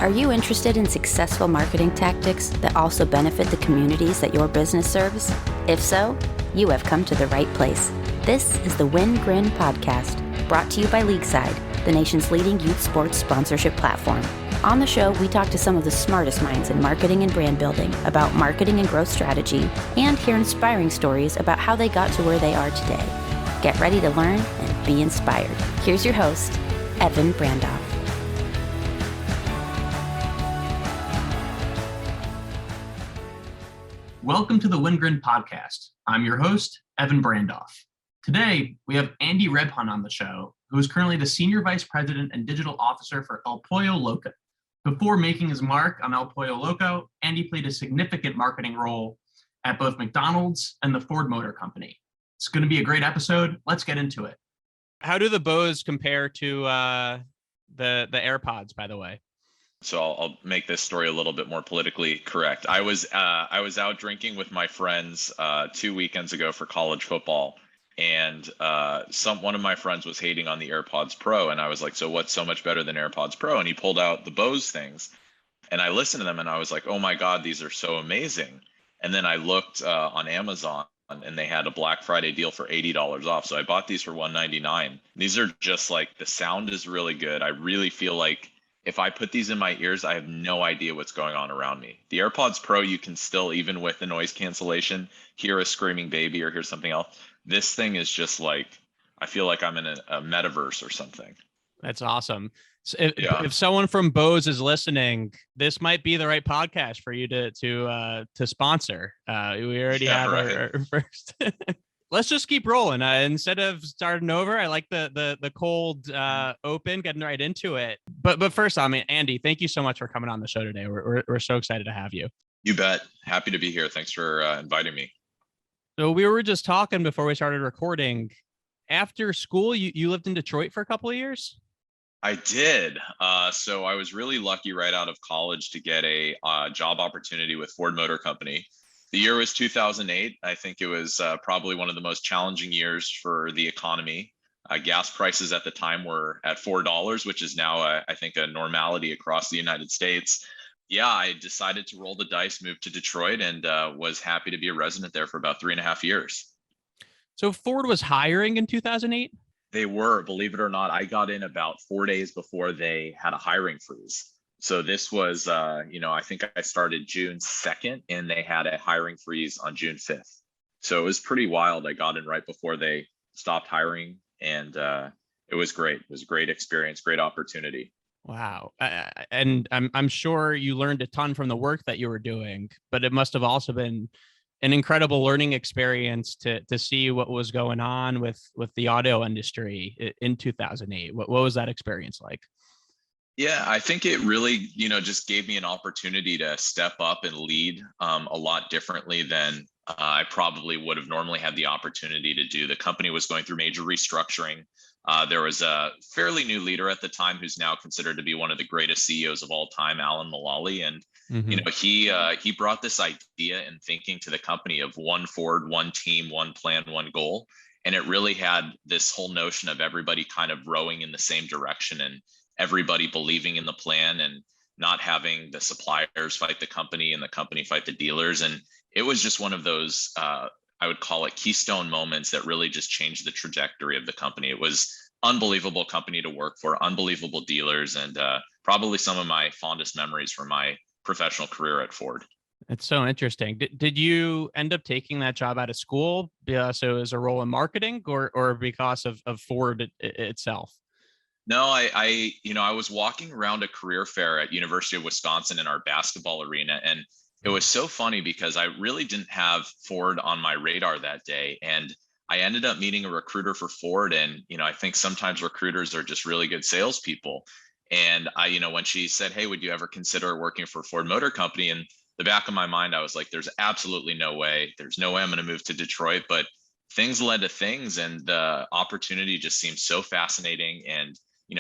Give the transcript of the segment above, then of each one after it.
Are you interested in successful marketing tactics that also benefit the communities that your business serves? If so, you have come to the right place. This is the Win Grin podcast, brought to you by Leagueside, the nation's leading youth sports sponsorship platform. On the show, we talk to some of the smartest minds in marketing and brand building about marketing and growth strategy, and hear inspiring stories about how they got to where they are today. Get ready to learn and be inspired. Here's your host, Evan Brandoff. Welcome to the Win Grin podcast. I'm your host, Evan Brandoff. Today, we have Andy Rebhun on the show, who is currently the Senior Vice President and Digital Officer for Pollo Loco. Before making his mark on Pollo Loco, Andy played a significant marketing role at both McDonald's and the Ford Motor Company. It's going to be a great episode. Let's get into it. How do the Bose compare to the AirPods, by the way? So I'll make this story a little bit more politically correct. I was out drinking with my friends 2 weekends ago for college football, and one of my friends was hating on the AirPods Pro, and I was like, "So what's so much better than AirPods Pro?" And he pulled out the Bose things, and I listened to them, and I was like, "Oh my God, these are so amazing!" And then I looked on Amazon, and they had a Black Friday deal for $80 off. So I bought these for $199. These are just like, the sound is really good. I really feel like if I put these in my ears, I have no idea what's going on around me. The AirPods Pro, you can still, even with the noise cancellation, hear a screaming baby or hear something else. This thing is just like, I feel like I'm in a metaverse or something. That's awesome. So if someone from Bose is listening, this might be the right podcast for you to sponsor. We already have our first. Let's just keep rolling. Instead of starting over, I like the cold open, getting right into it. But first, Andy, thank you so much for coming on the show today. We're so excited to have you. You bet. Happy to be here. Thanks for inviting me. So we were just talking before we started recording. After school, you lived in Detroit for a couple of years? I did. So I was really lucky right out of college to get a job opportunity with Ford Motor Company. The year was 2008. I think it was probably one of the most challenging years for the economy. Gas prices at the time were at $4, which is now, I think, a normality across the United States. Yeah, I decided to roll the dice, move to Detroit, and was happy to be a resident there for about 3.5 years. So Ford was hiring in 2008? They were, believe it or not. I got in about 4 days before they had a hiring freeze. So this was, I think I started June 2nd and they had a hiring freeze on June 5th. So it was pretty wild. I got in right before they stopped hiring, and it was great. It was a great experience, great opportunity. Wow. And I'm sure you learned a ton from the work that you were doing, but it must have also been an incredible learning experience to see what was going on with the auto industry in 2008. What was that experience like? Yeah, I think it really, just gave me an opportunity to step up and lead a lot differently than I probably would have normally had the opportunity to do. The company was going through major restructuring. There was a fairly new leader at the time who's now considered to be one of the greatest CEOs of all time, Alan Mulally. And, he brought this idea and thinking to the company of one Ford, one team, one plan, one goal. And it really had this whole notion of everybody kind of rowing in the same direction and everybody believing in the plan and not having the suppliers fight the company and the company fight the dealers. And it was just one of those, I would call it keystone moments that really just changed the trajectory of the company. It was unbelievable company to work for, unbelievable dealers, and probably some of my fondest memories from my professional career at Ford. It's so interesting. Did you end up taking that job out of school? So as a role in marketing or because of Ford itself? No, I was walking around a career fair at University of Wisconsin in our basketball arena, and it was so funny because I really didn't have Ford on my radar that day. And I ended up meeting a recruiter for Ford. And, I think sometimes recruiters are just really good salespeople. And when she said, "Hey, would you ever consider working for Ford Motor Company?" In the back of my mind, I was like, there's absolutely no way. There's no way I'm going to move to Detroit. But things led to things, and the opportunity just seemed so fascinating. And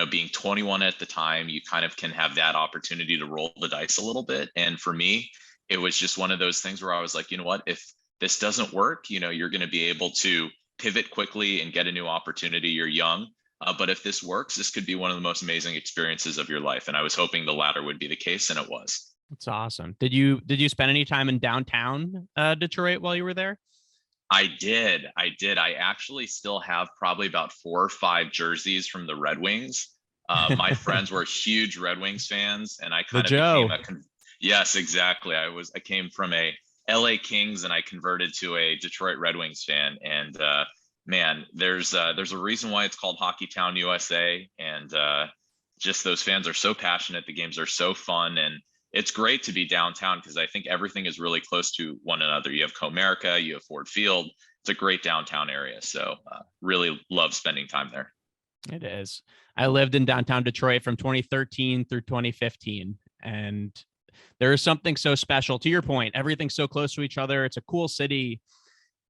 being 21 at the time, you kind of can have that opportunity to roll the dice a little bit. And for me, it was just one of those things where I was like, what, if this doesn't work, you're going to be able to pivot quickly and get a new opportunity. You're young. But if this works, this could be one of the most amazing experiences of your life. And I was hoping the latter would be the case, and it was. That's awesome. Did you spend any time in downtown Detroit while you were there? I did. I actually still have probably about 4 or 5 jerseys from the Red Wings. My friends were huge Red Wings fans, and I kind of became yes, exactly. I came from a LA Kings, and I converted to a Detroit Red Wings fan. And man, there's a reason why it's called Hockey Town USA, and just those fans are so passionate. The games are so fun, and it's great to be downtown because I think everything is really close to one another. You have Comerica, you have Ford Field. It's a great downtown area. So really love spending time there. It is. I lived in downtown Detroit from 2013 through 2015. And there is something so special. To your point, everything's so close to each other. It's a cool city.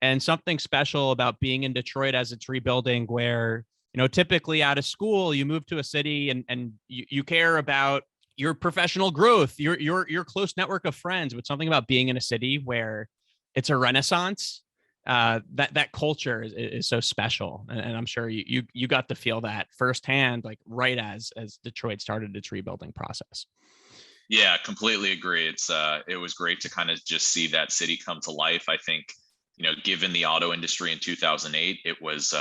And something special about being in Detroit as it's rebuilding, where, typically out of school, you move to a city and you care about your professional growth, your close network of friends, but something about being in a city where it's a renaissance, that culture is so special. And I'm sure you got to feel that firsthand, like right as Detroit started its rebuilding process. Yeah, completely agree. It was great to kind of just see that city come to life. I think, given the auto industry in 2008, it was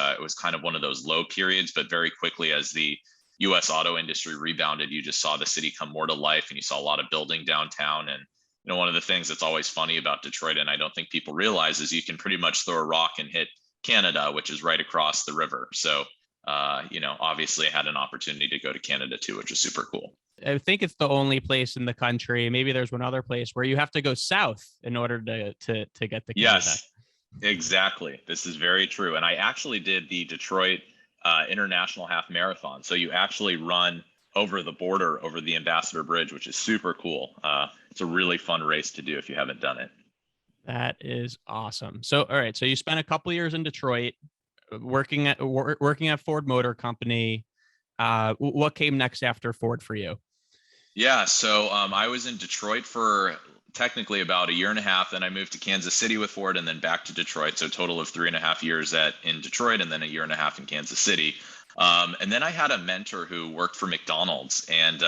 kind of one of those low periods, but very quickly as the U.S. auto industry rebounded, you just saw the city come more to life, and you saw a lot of building downtown. And one of the things that's always funny about Detroit, and I don't think people realize, is you can pretty much throw a rock and hit Canada, which is right across the river. So obviously I had an opportunity to go to Canada too, which is super cool. I think it's the only place in the country, maybe there's one other place, where you have to go south in order to get to Canada. Yes, exactly. This is very true. And I actually did the Detroit International Half Marathon. So you actually run over the border, over the Ambassador Bridge, which is super cool. It's a really fun race to do if you haven't done it. That is awesome. So, all right. So you spent a couple years in Detroit working at Ford Motor Company. What came next after Ford for you? Yeah. So I was in Detroit for technically about 1.5 years. Then I moved to Kansas City with Ford, and then back to Detroit. So a total of 3.5 years in Detroit, and then 1.5 years in Kansas City. And then I had a mentor who worked for McDonald's, and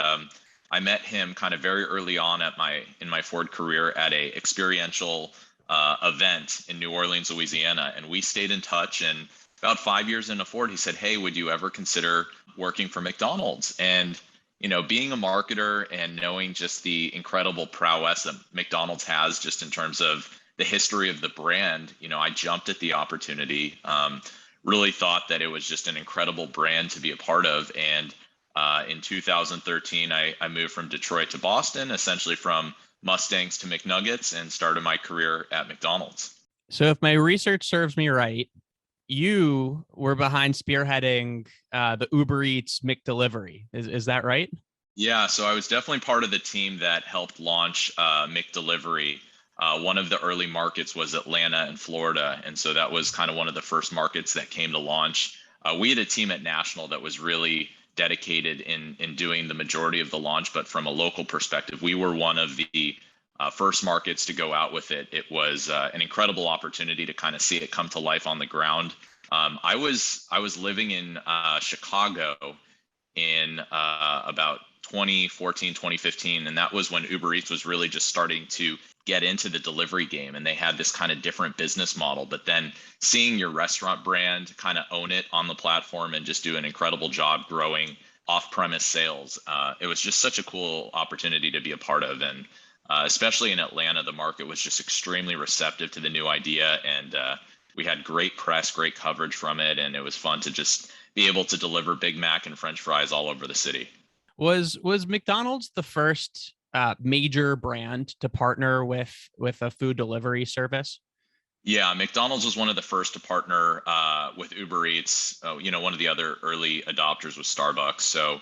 I met him kind of very early on in my Ford career at a experiential event in New Orleans, Louisiana. And we stayed in touch, and about 5 years into Ford, he said, "Hey, would you ever consider working for McDonald's?" And being a marketer and knowing just the incredible prowess that McDonald's has just in terms of the history of the brand, I jumped at the opportunity, really thought that it was just an incredible brand to be a part of. And in 2013, I moved from Detroit to Boston, essentially from Mustangs to McNuggets, and started my career at McDonald's. So if my research serves me right, you were behind spearheading the Uber Eats McDelivery. Is that right? Yeah, so I was definitely part of the team that helped launch McDelivery. One of the early markets was Atlanta and Florida. And so that was kind of one of the first markets that came to launch. We had a team at National that was really dedicated in doing the majority of the launch. But from a local perspective, we were one of the first markets to go out with it. It was an incredible opportunity to kind of see it come to life on the ground. I was living in Chicago in about 2014, 2015. And that was when Uber Eats was really just starting to get into the delivery game. And they had this kind of different business model. But then seeing your restaurant brand kind of own it on the platform and just do an incredible job growing off-premise sales, it was just such a cool opportunity to be a part of. And especially in Atlanta, the market was just extremely receptive to the new idea. And we had great press, great coverage from it. And it was fun to just be able to deliver Big Mac and French fries all over the city. Was McDonald's the first major brand to partner with a food delivery service? Yeah, McDonald's was one of the first to partner with Uber Eats. One of the other early adopters was Starbucks. So,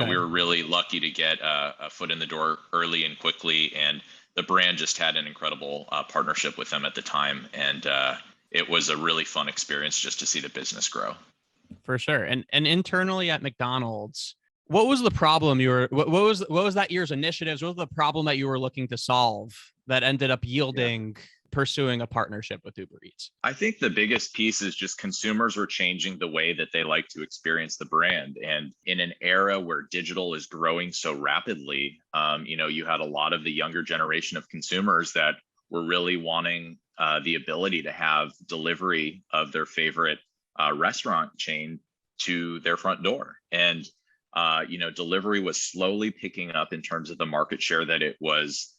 we were really lucky to get a foot in the door early and quickly. And the brand just had an incredible partnership with them at the time. And it was a really fun experience just to see the business grow. For sure. And internally at McDonald's, what was the problem what was that year's initiatives? What was the problem that you were looking to solve that ended up yielding pursuing a partnership with Uber Eats? I think the biggest piece is just consumers are changing the way that they like to experience the brand. And in an era where digital is growing so rapidly, you had a lot of the younger generation of consumers that were really wanting the ability to have delivery of their favorite restaurant chain to their front door. And, delivery was slowly picking up in terms of the market share that it was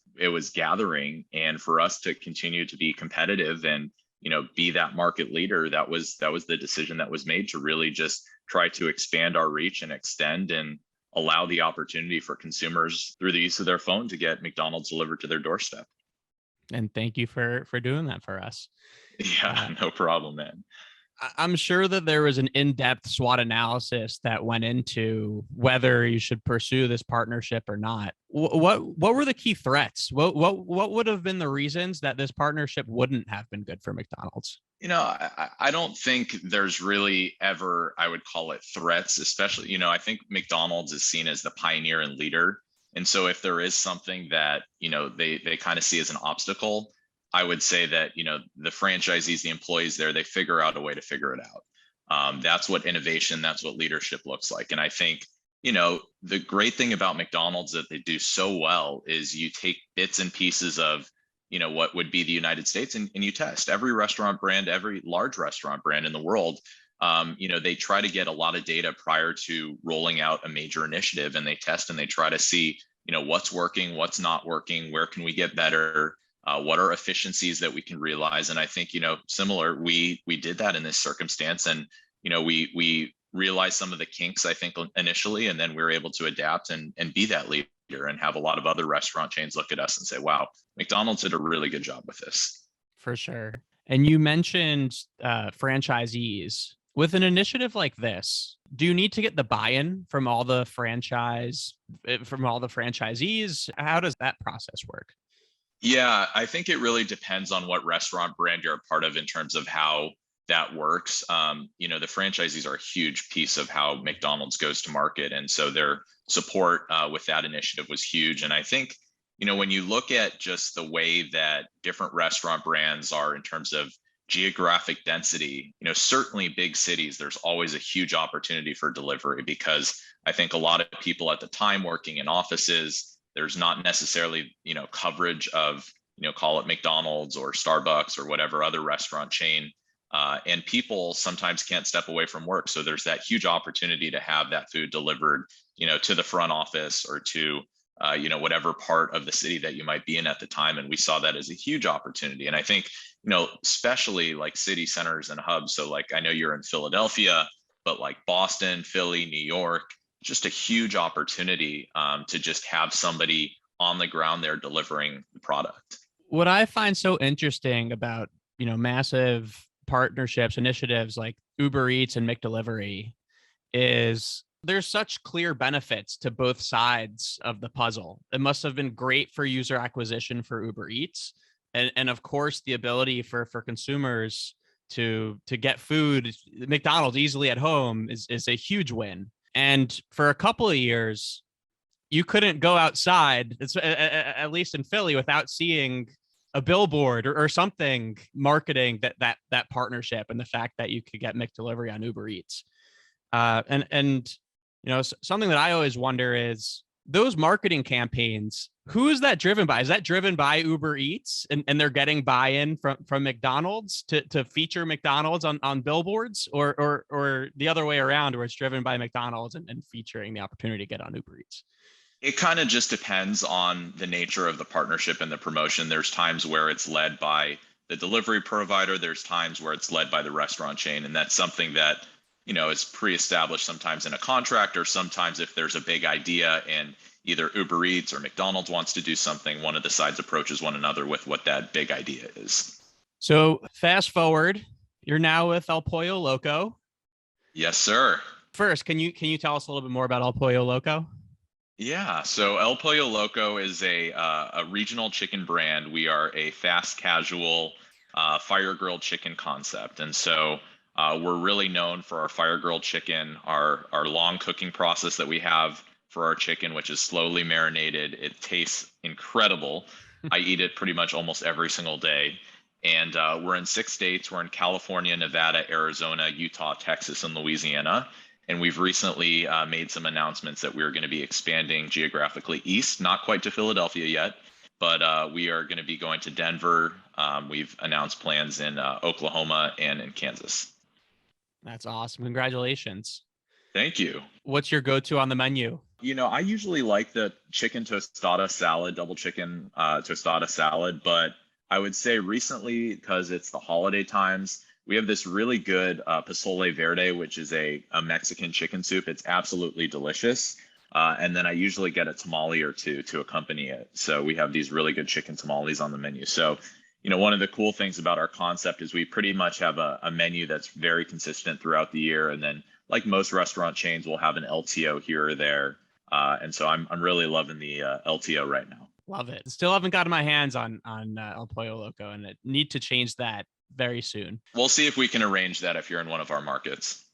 gathering. And for us to continue to be competitive and, be that market leader, that was the decision that was made to really just try to expand our reach and extend and allow the opportunity for consumers through the use of their phone to get McDonald's delivered to their doorstep. And thank you for doing that for us. Yeah, no problem, man. I'm sure that there was an in-depth SWOT analysis that went into whether you should pursue this partnership or not. What were the key threats? What would have been the reasons that this partnership wouldn't have been good for McDonald's? I don't think there's really ever, I would call it threats, especially, I think McDonald's is seen as the pioneer and leader. And so if there is something that, they kind of see as an obstacle, I would say that, the franchisees, the employees there, they figure out a way to figure it out. That's what innovation, that's what leadership looks like. And I think, the great thing about McDonald's that they do so well is you take bits and pieces of, what would be the United States and you test every restaurant brand, every large restaurant brand in the world. They try to get a lot of data prior to rolling out a major initiative, and they test and they try to see, what's working, what's not working, where can we get better, what are efficiencies that we can realize. And I think, similar, we did that in this circumstance, and, we realized some of the kinks, I think, initially, and then we were able to adapt and be that leader and have a lot of other restaurant chains look at us and say, wow, McDonald's did a really good job with this. For sure. And you mentioned franchisees. With an initiative like this, do you need to get the buy-in from all the franchisees? How does that process work? Yeah, I think it really depends on what restaurant brand you're a part of in terms of how that works. The franchisees are a huge piece of how McDonald's goes to market. And so their support with that initiative was huge. And I think, when you look at just the way that different restaurant brands are in terms of geographic density, certainly big cities, there's always a huge opportunity for delivery, because I think a lot of people at the time working in offices, there's not necessarily, coverage of, call it McDonald's or Starbucks or whatever other restaurant chain. And people sometimes can't step away from work. So there's that huge opportunity to have that food delivered, to the front office or to, whatever part of the city that you might be in at the time. And we saw that as a huge opportunity. And I think, especially like city centers and hubs. So like, I know you're in Philadelphia, but like Boston, Philly, New York, just a huge opportunity to just have somebody on the ground there delivering the product. What I find so interesting about, massive partnerships, initiatives like Uber Eats and McDelivery is there's such clear benefits to both sides of the puzzle. It must have been great for user acquisition for Uber Eats. And of course, the ability for consumers to get food, McDonald's easily at home is a huge win. And for a couple of years, you couldn't go outside, at least in Philly, without seeing a billboard or something marketing that partnership and the fact that you could get McDelivery on Uber Eats. Something that I always wonder is those marketing campaigns, who is that driven by? Is that driven by Uber Eats and they're getting buy-in from McDonald's to feature McDonald's on billboards, or the other way around, where it's driven by McDonald's and featuring the opportunity to get on Uber Eats? It kind of just depends on the nature of the partnership and the promotion. There's times where it's led by the delivery provider. There's times where it's led by the restaurant chain. And that's something that, is pre-established sometimes in a contract, or sometimes if there's a big idea and either Uber Eats or McDonald's wants to do something, one of the sides approaches one another with what that big idea is. So fast forward, you're now with El Pollo Loco. Yes, sir. First, can you tell us a little bit more about El Pollo Loco? Yeah, so El Pollo Loco is a regional chicken brand. We are a fast casual fire grilled chicken concept. And so we're really known for our fire grilled chicken, our long cooking process that we have for our chicken, which is slowly marinated. It tastes incredible. I eat it pretty much almost every single day. And we're in 6 states. We're in California, Nevada, Arizona, Utah, Texas, and Louisiana. And we've recently made some announcements that we're going to be expanding geographically east, not quite to Philadelphia yet, but we are going to be going to Denver. We've announced plans in Oklahoma and in Kansas. That's awesome. Congratulations. Thank you. What's your go-to on the menu? I usually like the chicken tostada salad, double chicken tostada salad, but I would say recently, because it's the holiday times, we have this really good pozole verde, which is a Mexican chicken soup. It's absolutely delicious. And then I usually get a tamale or two to accompany it. So we have these really good chicken tamales on the menu. So, one of the cool things about our concept is we pretty much have a menu that's very consistent throughout the year. And then like most restaurant chains, we'll have an LTO here or there. And so I'm really loving the LTO right now. Love it. Still haven't gotten my hands on El Pollo Loco, and I need to change that very soon. We'll see if we can arrange that if you're in one of our markets.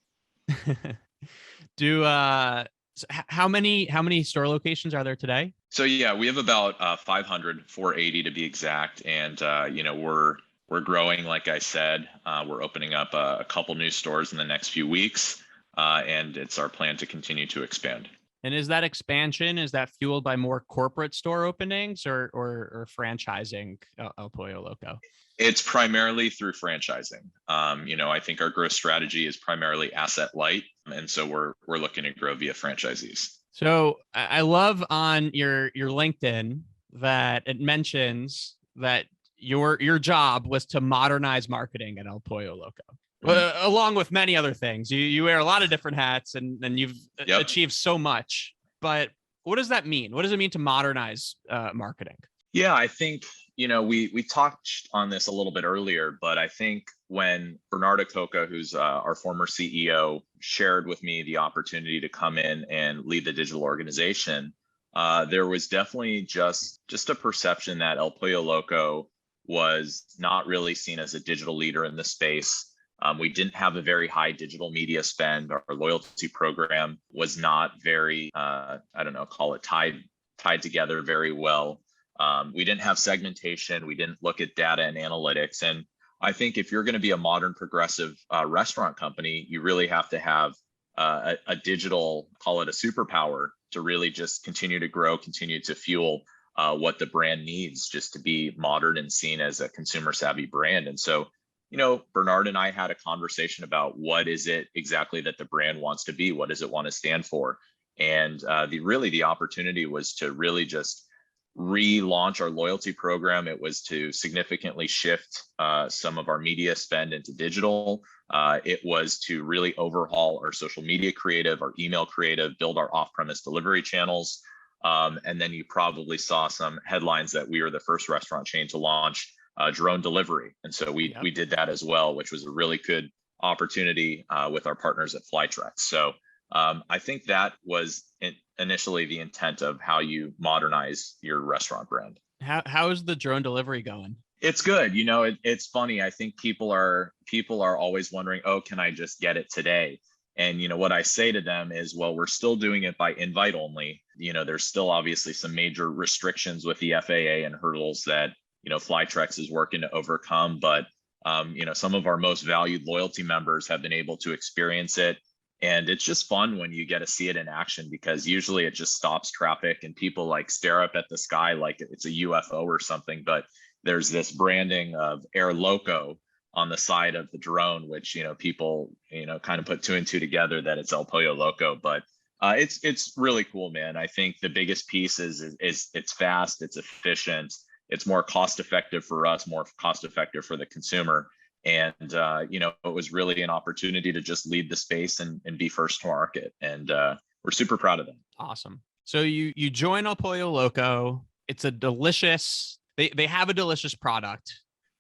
How many store locations are there today? So yeah, we have about 480 to be exact, and we're growing. Like I said, we're opening up a couple new stores in the next few weeks, and it's our plan to continue to expand. And is that expansion, is that fueled by more corporate store openings or franchising El Pollo Loco? It's primarily through franchising. I think our growth strategy is primarily asset light. And so we're looking to grow via franchisees. So I love on your LinkedIn that it mentions that your job was to modernize marketing at El Pollo Loco. Along with many other things. You wear a lot of different hats and you've achieved so much. But what does that mean? What does it mean to modernize marketing? Yeah, I think, we touched on this a little bit earlier, but I think when Bernardo Coca, who's our former CEO, shared with me the opportunity to come in and lead the digital organization, there was definitely just a perception that El Pollo Loco was not really seen as a digital leader in the space. We didn't have a very high digital media spend. Our loyalty program was not very, call it tied together very well. We didn't have segmentation. We didn't look at data and analytics. And I think if you're going to be a modern progressive restaurant company, you really have to have a digital, call it a superpower, to really just continue to grow, continue to fuel what the brand needs just to be modern and seen as a consumer savvy brand. And so, Bernard and I had a conversation about what is it exactly that the brand wants to be? What does it want to stand for? And the opportunity was to really just relaunch our loyalty program. It was to significantly shift some of our media spend into digital. It was to really overhaul our social media creative, our email creative, build our off-premise delivery channels. And then you probably saw some headlines that we were the first restaurant chain to launch drone delivery. And so we did that as well, which was a really good opportunity with our partners at Flytrex. So I think that was initially the intent of how you modernize your restaurant brand. How is the drone delivery going? It's good. It's funny. I think people are always wondering, oh, can I just get it today? And what I say to them is, well, we're still doing it by invite only. There's still obviously some major restrictions with the FAA and hurdles that Flytrex is working to overcome. But some of our most valued loyalty members have been able to experience it. And it's just fun when you get to see it in action, because usually it just stops traffic and people like stare up at the sky like it's a UFO or something. But there's this branding of Air Loco on the side of the drone, which, people, kind of put two and two together that it's El Pollo Loco. But it's really cool, man. I think the biggest piece is it's fast, it's efficient, it's more cost effective for us, more cost effective for the consumer. And, it was really an opportunity to just lead the space and be first to market. And we're super proud of them. Awesome. So you join El Pollo Loco. It's a delicious, they have a delicious product,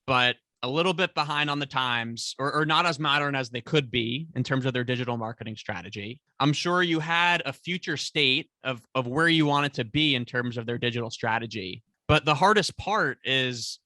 but a little bit behind on the times, or not as modern as they could be in terms of their digital marketing strategy. I'm sure you had a future state of where you want it to be in terms of their digital strategy. But the hardest part is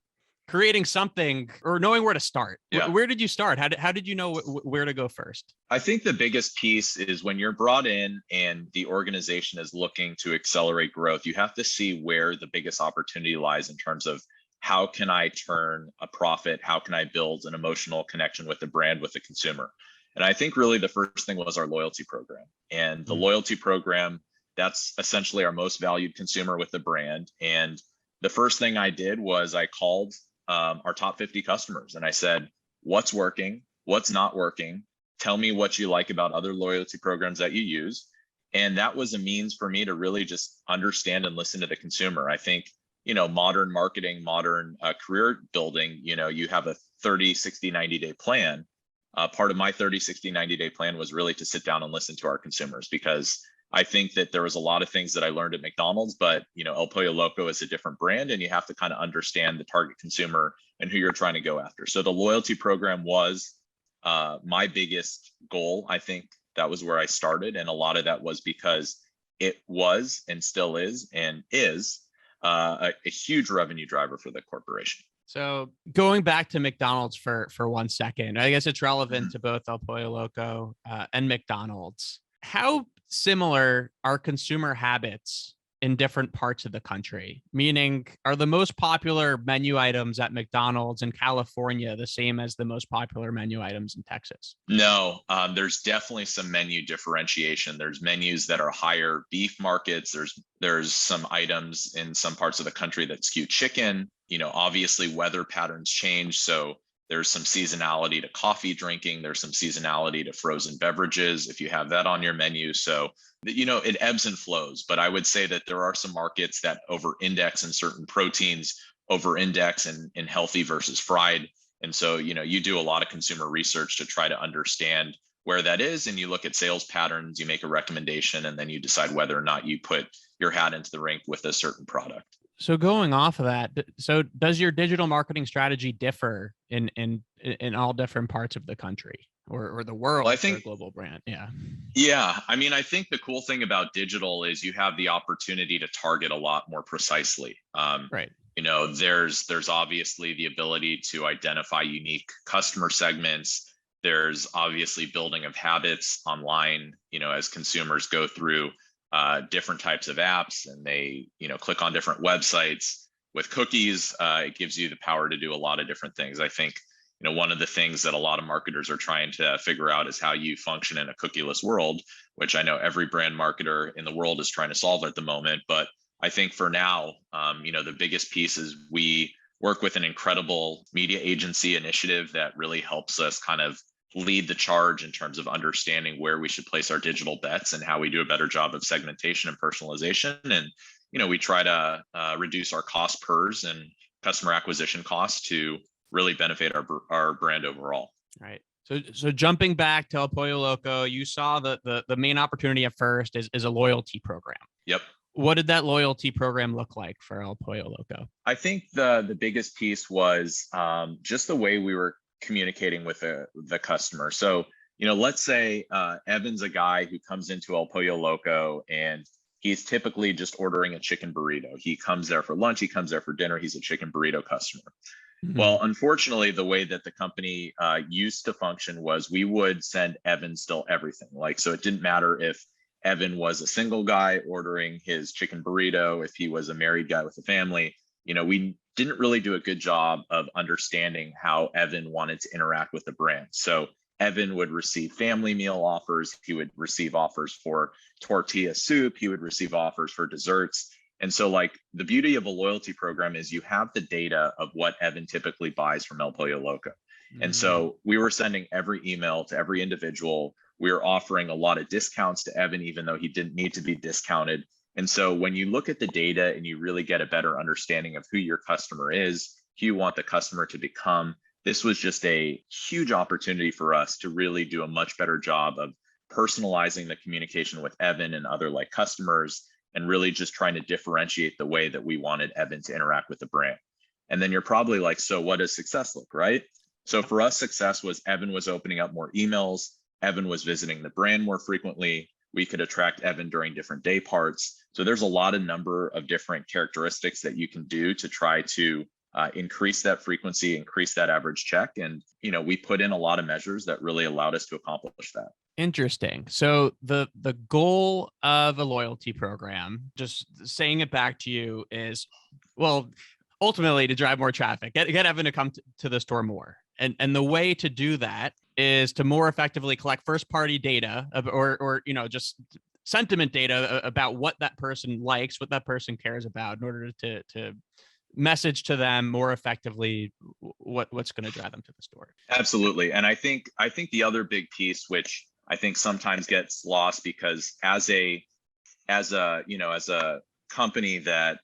creating something or knowing where to start. Yeah. Where did you start? How did you know where to go first? I think the biggest piece is when you're brought in and the organization is looking to accelerate growth, you have to see where the biggest opportunity lies in terms of how can I turn a profit? How can I build an emotional connection with the brand, with the consumer? And I think really the first thing was our loyalty program. And the loyalty program, that's essentially our most valued consumer with the brand. And the first thing I did was I called our top 50 customers and I said, what's working? What's not working? Tell me what you like about other loyalty programs that you use. And that was a means for me to really just understand and listen to the consumer. I think, modern marketing, modern career building, you have a 30, 60, 90-day plan. Part of my 30, 60, 90-day plan was really to sit down and listen to our consumers, because I think that there was a lot of things that I learned at McDonald's, but El Pollo Loco is a different brand and you have to kind of understand the target consumer and who you're trying to go after. So the loyalty program was my biggest goal. I think that was where I started. And a lot of that was because it was and still is a huge revenue driver for the corporation. So going back to McDonald's for 1 second, I guess it's relevant to both El Pollo Loco and McDonald's. How similar are consumer habits in different parts of the country? Meaning, are the most popular menu items at McDonald's in California the same as the most popular menu items in Texas? No, there's definitely some menu differentiation. There's menus that are higher beef markets. There's some items in some parts of the country that skew chicken. Obviously weather patterns change. So there's some seasonality to coffee drinking. There's some seasonality to frozen beverages if you have that on your menu. So, it ebbs and flows. But I would say that there are some markets that over-index in certain proteins, over-index in healthy versus fried. And so, you do a lot of consumer research to try to understand where that is. And you look at sales patterns, you make a recommendation, and then you decide whether or not you put your hat into the ring with a certain product. So going off of that, so does your digital marketing strategy differ in all different parts of the country or the world? Well, I think for a global brand. Yeah. I mean, I think the cool thing about digital is you have the opportunity to target a lot more precisely. Right. There's obviously the ability to identify unique customer segments. There's obviously building of habits online, as consumers go through different types of apps and they, click on different websites. With cookies, it gives you the power to do a lot of different things. I think, one of the things that a lot of marketers are trying to figure out is how you function in a cookieless world, which I know every brand marketer in the world is trying to solve at the moment. But I think for now, the biggest piece is we work with an incredible media agency initiative that really helps us kind of lead the charge in terms of understanding where we should place our digital bets and how we do a better job of segmentation and personalization. And, we try to reduce our cost pers and customer acquisition costs to really benefit our brand overall. Right. So jumping back to El Pollo Loco, you saw the main opportunity at first is a loyalty program. Yep. What did that loyalty program look like for El Pollo Loco? I think the biggest piece was just the way we were communicating with the customer. So, let's say Evan's a guy who comes into El Pollo Loco and he's typically just ordering a chicken burrito. He comes there for lunch, he comes there for dinner, he's a chicken burrito customer. Mm-hmm. Well, unfortunately, the way that the company used to function was we would send Evan still everything. So it didn't matter if Evan was a single guy ordering his chicken burrito, if he was a married guy with a family. We didn't really do a good job of understanding how Evan wanted to interact with the brand. So Evan would receive family meal offers. He would receive offers for tortilla soup. He would receive offers for desserts. And so the beauty of a loyalty program is you have the data of what Evan typically buys from El Pollo Loco. Mm-hmm. And so we were sending every email to every individual. We were offering a lot of discounts to Evan, even though he didn't need to be discounted. And so when you look at the data and you really get a better understanding of who your customer is, who you want the customer to become, this was just a huge opportunity for us to really do a much better job of personalizing the communication with Evan and other customers, and really just trying to differentiate the way that we wanted Evan to interact with the brand. And then you're probably like, so what does success look, right? So for us, success was Evan was opening up more emails. Evan was visiting the brand more frequently. We could attract Evan during different day parts. So there's a number of different characteristics that you can do to try to increase that frequency, increase that average check. And, we put in a lot of measures that really allowed us to accomplish that. Interesting. So the goal of a loyalty program, just saying it back to you, is, well, ultimately to drive more traffic, get Evan to come to the store more. And the way to do that is to more effectively collect first party data or just sentiment data about what that person likes, what that person cares about, in order to message to them more effectively what's going to drive them to the store. Absolutely. And I think the other big piece, which I think sometimes gets lost, because as a company that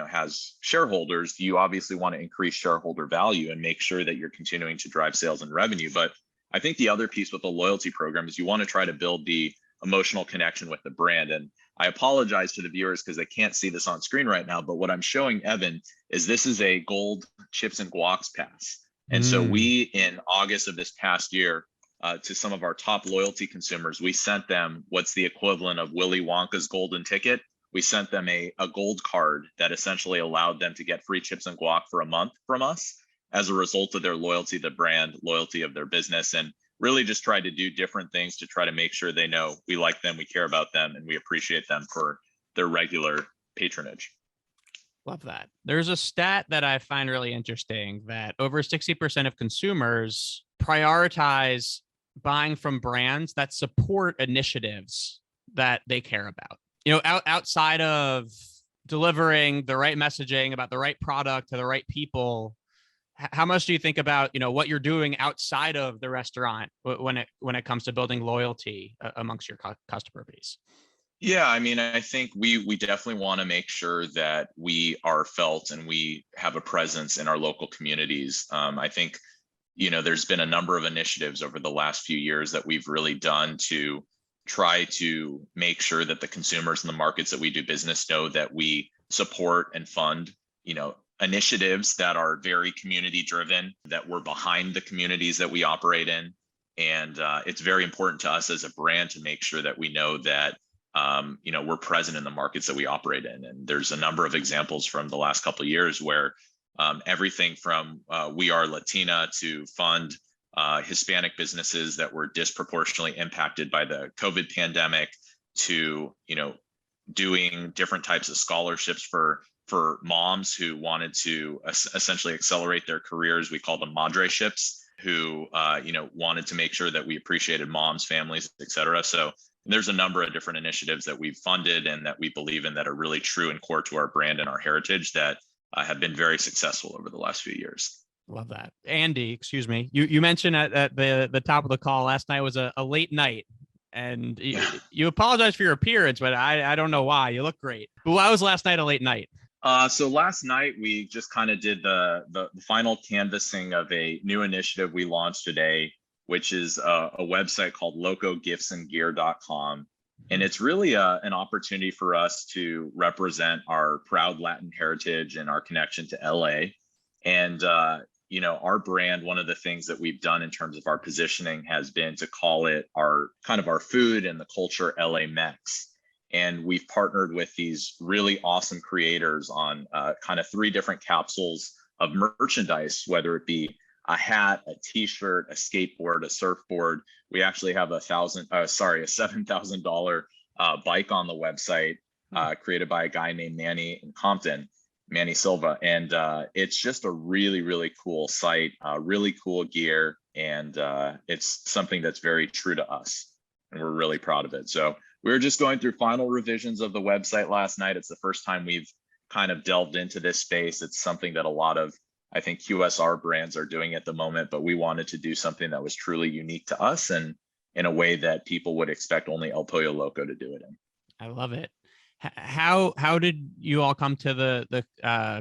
has shareholders, you obviously want to increase shareholder value and make sure that you're continuing to drive sales and revenue. But I think the other piece with the loyalty program is you want to try to build the emotional connection with the brand. And I apologize to the viewers because they can't see this on screen right now, but what I'm showing Evan is this is a gold chips and guacs pass. And so we, in August of this past year, to some of our top loyalty consumers, we sent them what's the equivalent of Willy Wonka's golden ticket. We sent them a gold card that essentially allowed them to get free chips and guac for a month from us as a result of their loyalty to the brand, loyalty of their business, and really just tried to do different things to try to make sure they know we like them, we care about them, and we appreciate them for their regular patronage. Love that. There's a stat that I find really interesting that over 60% of consumers prioritize buying from brands that support initiatives that they care about. Outside of delivering the right messaging about the right product to the right people, how much do you think about, what you're doing outside of the restaurant when it comes to building loyalty amongst your customer base? Yeah, I mean, I think we definitely want to make sure that we are felt and we have a presence in our local communities. I think, there's been a number of initiatives over the last few years that we've really done to try to make sure that the consumers in the markets that we do business know that we support and fund, initiatives that are very community driven, that we're behind the communities that we operate in. And it's very important to us as a brand to make sure that we know that, we're present in the markets that we operate in. And there's a number of examples from the last couple of years where everything from We Are Latina to fund Hispanic businesses that were disproportionately impacted by the COVID pandemic to, doing different types of scholarships for moms who wanted to essentially accelerate their careers. We call them madreships, who, wanted to make sure that we appreciated moms, families, et cetera. So there's a number of different initiatives that we've funded and that we believe in that are really true and core to our brand and our heritage that have been very successful over the last few years. Love that. Andy, excuse me. You mentioned at the top of the call last night was a late night, and you apologize for your appearance, but I don't know why. You look great. But why was last night a late night? So last night we just kind of did the final canvassing of a new initiative we launched today, which is a website called locogiftsandgear.com. And it's really an opportunity for us to represent our proud Latin heritage and our connection to LA. And, our brand, one of the things that we've done in terms of our positioning has been to call it our food and the culture LA Mex. And we've partnered with these really awesome creators on kind of 3 different capsules of merchandise, whether it be a hat, a t-shirt, a skateboard, a surfboard. We actually have a $7,000 bike on the website created by a guy named Manny in Compton, Manny Silva. And it's just a really, really cool site, really cool gear. And it's something that's very true to us. And we're really proud of it. So we were just going through final revisions of the website last night. It's the first time we've kind of delved into this space. It's something that a lot of, I think, QSR brands are doing at the moment, but we wanted to do something that was truly unique to us and in a way that people would expect only El Pollo Loco to do it in. I love it. How did you all come to the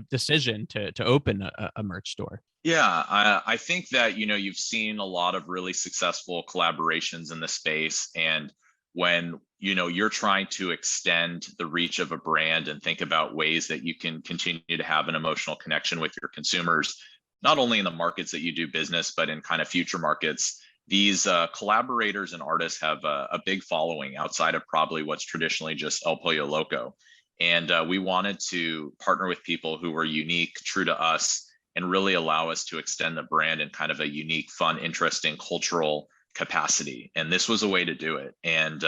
decision to open a merch store? Yeah, I think that, you've seen a lot of really successful collaborations in the space. And when, you're trying to extend the reach of a brand and think about ways that you can continue to have an emotional connection with your consumers, not only in the markets that you do business, but in kind of future markets, these collaborators and artists have a big following outside of probably what's traditionally just El Pollo Loco. And we wanted to partner with people who were unique, true to us, and really allow us to extend the brand in kind of a unique, fun, interesting, cultural capacity. And this was a way to do it. And,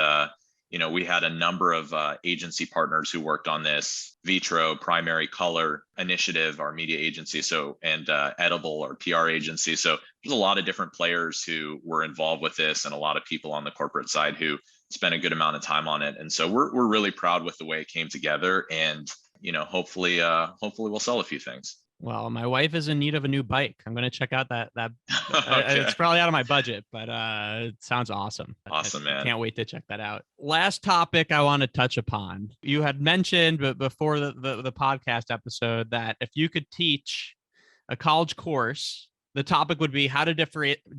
we had a number of agency partners who worked on this. Vitro, Primary Color Initiative, our media agency, and Edible, our PR agency. So there's a lot of different players who were involved with this, and a lot of people on the corporate side who spent a good amount of time on it. And so we're really proud with the way it came together, and hopefully we'll sell a few things. Well, my wife is in need of a new bike. I'm going to check out that. Okay. It's probably out of my budget, but it sounds awesome. Awesome, man. Can't wait to check that out. Last topic I want to touch upon. You had mentioned before the podcast episode that if you could teach a college course, the topic would be how to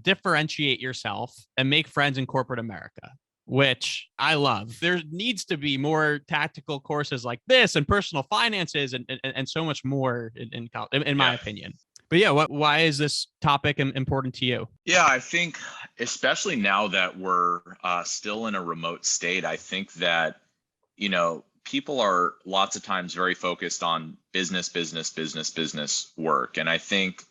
differentiate yourself and make friends in corporate America, which I love. There needs to be more tactical courses like this, and personal finances, and so much more in college, in my opinion. But yeah, why is this topic important to you? Yeah, I think especially now that we're still in a remote state, I think that, people are lots of times very focused on business work. And I think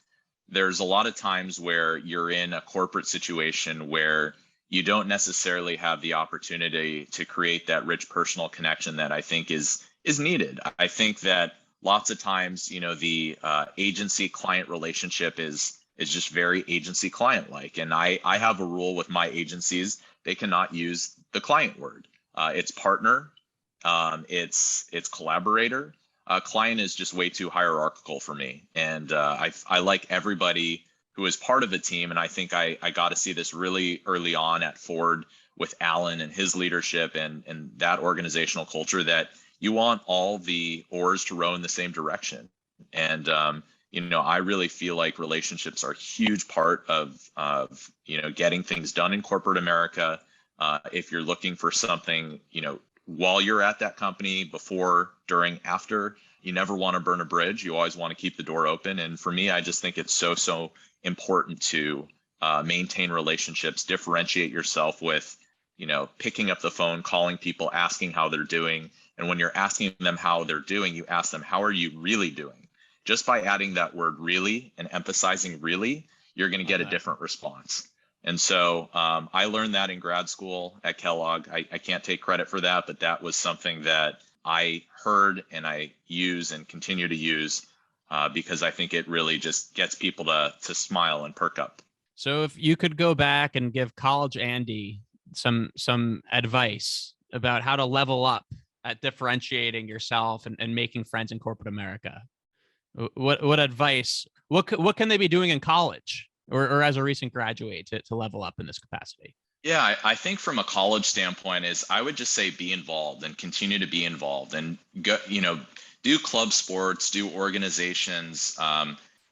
there's a lot of times where you're in a corporate situation where you don't necessarily have the opportunity to create that rich personal connection that I think is needed. I think that lots of times, the agency client relationship is just very agency client like. And I have a rule with my agencies: they cannot use the client word. It's partner, it's collaborator. Client is just way too hierarchical for me. And I like everybody who is part of the team. And I think I got to see this really early on at Ford with Alan and his leadership and that organizational culture, that you want all the oars to row in the same direction. And, I really feel like relationships are a huge part of getting things done in corporate America. If you're looking for something, while you're at that company, before, during, after, you never want to burn a bridge. You always want to keep the door open. And for me, I just think it's so important to maintain relationships, differentiate yourself with, picking up the phone, calling people, asking how they're doing. And when you're asking them how they're doing, you ask them, how are you really doing? Just by adding that word really and emphasizing really, you're going to get a different response. And so I learned that in grad school at Kellogg. I can't take credit for that, but that was something that I heard and I use and continue to use because I think it really just gets people to smile and perk up. So if you could go back and give college Andy some advice about how to level up at differentiating yourself and making friends in corporate America, what advice, what can they be doing in college or as a recent graduate to level up in this capacity? Yeah, I think from a college standpoint is I would just say be involved and continue to be involved and go, do club sports, do organizations,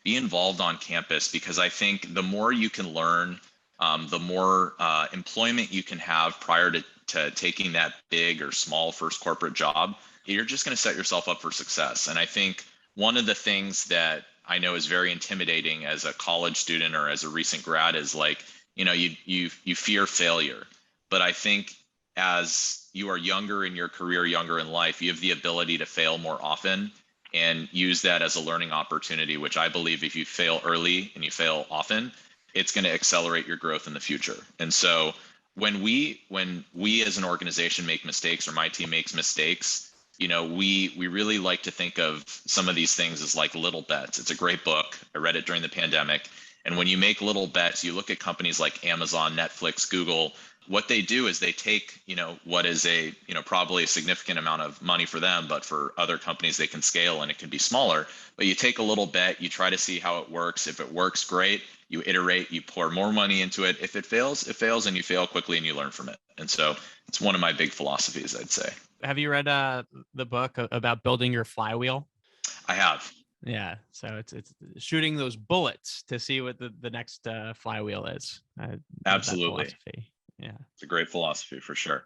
be involved on campus, because I think the more you can learn, the more employment you can have prior to taking that big or small first corporate job, you're just going to set yourself up for success. And I think one of the things that I know is very intimidating as a college student or as a recent grad is like, you fear failure. But I think as you are younger in your career, younger in life, you have the ability to fail more often and use that as a learning opportunity, which I believe if you fail early and you fail often, it's going to accelerate your growth in the future. And so when we as an organization make mistakes, or my team makes mistakes, we really like to think of some of these things as like little bets. It's a great book. I read it during the pandemic. And when you make little bets, you look at companies like Amazon, Netflix, Google. What they do is they take, what is probably a significant amount of money for them, but for other companies, they can scale and it can be smaller. But you take a little bet, you try to see how it works. If it works, great. You iterate, you pour more money into it. If it fails, and you fail quickly and you learn from it. And so it's one of my big philosophies, I'd say. Have you read the book about building your flywheel? I have. Yeah, so it's shooting those bullets to see what the next flywheel is. Absolutely. Yeah, it's a great philosophy for sure.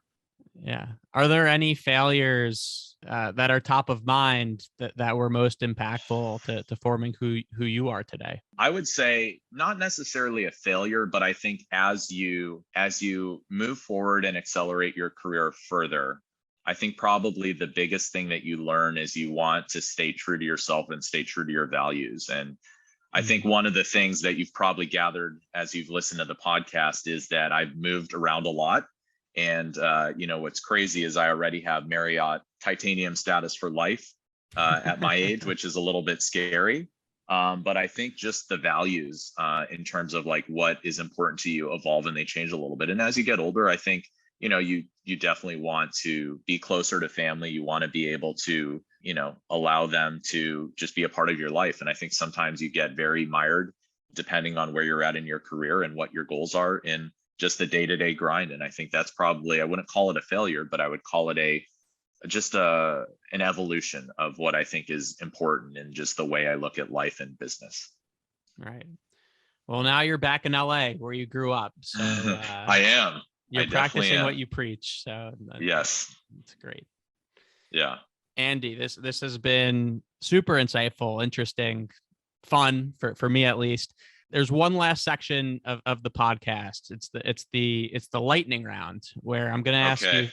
Yeah. Are there any failures that are top of mind that were most impactful to forming who you are today? I would say not necessarily a failure, but I think as you move forward and accelerate your career further, I think probably the biggest thing that you learn is you want to stay true to yourself and stay true to your values. And I think one of the things that you've probably gathered as you've listened to the podcast is that I've moved around a lot. And what's crazy is I already have Marriott titanium status for life at my age, which is a little bit scary. But I think just the values in terms of like what is important to you evolve and they change a little bit. And as you get older, I think, you definitely want to be closer to family. You want to be able to, allow them to just be a part of your life. And I think sometimes you get very mired depending on where you're at in your career and what your goals are in just the day-to-day grind. And I think that's probably, I wouldn't call it a failure, but I would call it an evolution of what I think is important and just the way I look at life and business. Right. Well, now you're back in LA where you grew up. So I am. You're practicing what you preach. So yes, it's great. Yeah. Andy, this has been super insightful, interesting, fun for me at least. There's one last section of the podcast. It's the lightning round where I'm going to ask you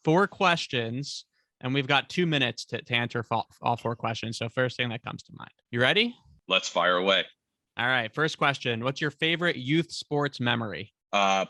4 questions, and we've got 2 minutes to answer all 4 questions. So first thing that comes to mind. You ready? Let's fire away. All right. First question. What's your favorite youth sports memory?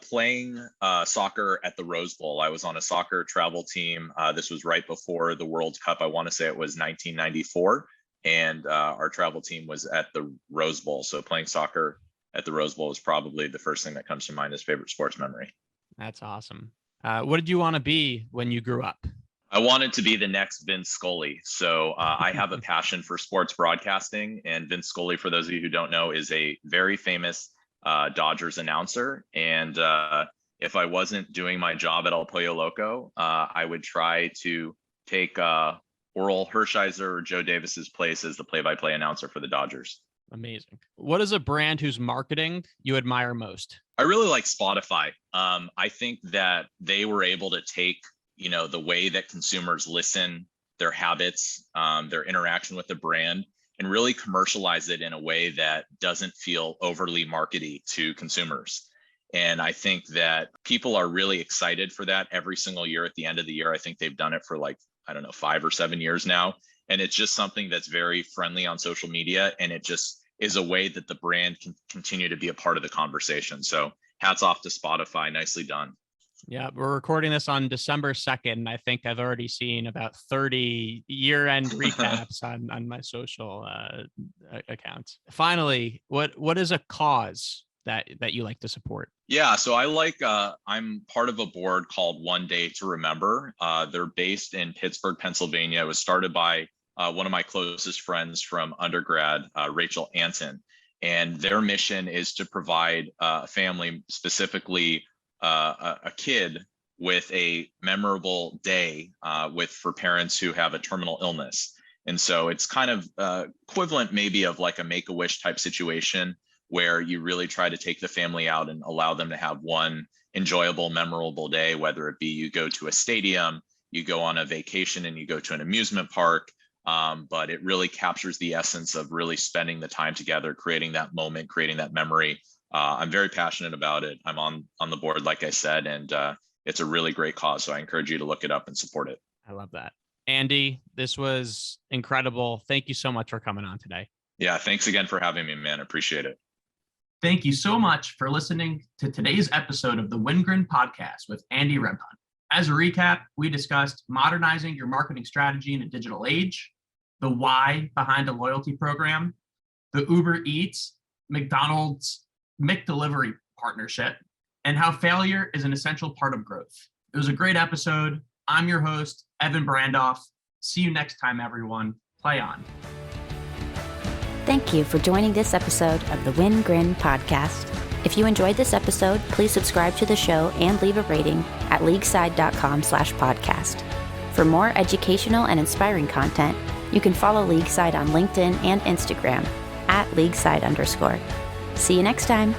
Playing soccer at the Rose Bowl. I was on a soccer travel team. This was right before the World Cup. I want to say it was 1994. And our travel team was at the Rose Bowl. So playing soccer at the Rose Bowl is probably the first thing that comes to mind as favorite sports memory. That's awesome. What did you want to be when you grew up? I wanted to be the next Vince Scully. So I have a passion for sports broadcasting. And Vince Scully, for those of you who don't know, is a very famous Dodgers announcer. And if I wasn't doing my job at El Pollo Loco, I would try to take Oral Hershiser or Joe Davis's place as the play-by-play announcer for the Dodgers. Amazing. What is a brand whose marketing you admire most? I really like Spotify. I think that they were able to take, the way that consumers listen, their habits, their interaction with the brand, and really commercialize it in a way that doesn't feel overly markety to consumers. And I think that people are really excited for that every single year. At the end of the year, I think they've done it for 5 or 7 years now. And it's just something that's very friendly on social media. And it just is a way that the brand can continue to be a part of the conversation. So hats off to Spotify. Nicely done. Yeah, we're recording this on December 2nd. I think I've already seen about 30 year-end recaps on my social accounts. Finally, what is a cause that you like to support? Yeah, so I'm part of a board called One Day to Remember. They're based in Pittsburgh, Pennsylvania. It was started by one of my closest friends from undergrad, Rachel Anton. And their mission is to provide a family, specifically a kid, with a memorable day for parents who have a terminal illness. And so it's kind of equivalent maybe of like a Make-A-Wish type situation where you really try to take the family out and allow them to have one enjoyable, memorable day, whether it be you go to a stadium, you go on a vacation, and you go to an amusement park. But it really captures the essence of really spending the time together, creating that moment, creating that memory. I'm very passionate about it. I'm on the board, like I said, and it's a really great cause. So I encourage you to look it up and support it. I love that. Andy, this was incredible. Thank you so much for coming on today. Yeah, thanks again for having me, man. Appreciate it. Thank you so much for listening to today's episode of the Wingren Podcast with Andy Rebhun. As a recap, we discussed modernizing your marketing strategy in a digital age, the why behind a loyalty program, the Uber Eats, McDonald's, McDelivery partnership, and how failure is an essential part of growth. It was a great episode. I'm your host, Evan Brandoff. See you next time, everyone. Play on. Thank you for joining this episode of the Win Grin Podcast. If you enjoyed this episode, please subscribe to the show and leave a rating at leagueside.com/podcast. For more educational and inspiring content, you can follow Leagueside on LinkedIn and Instagram @leagueside_. See you next time.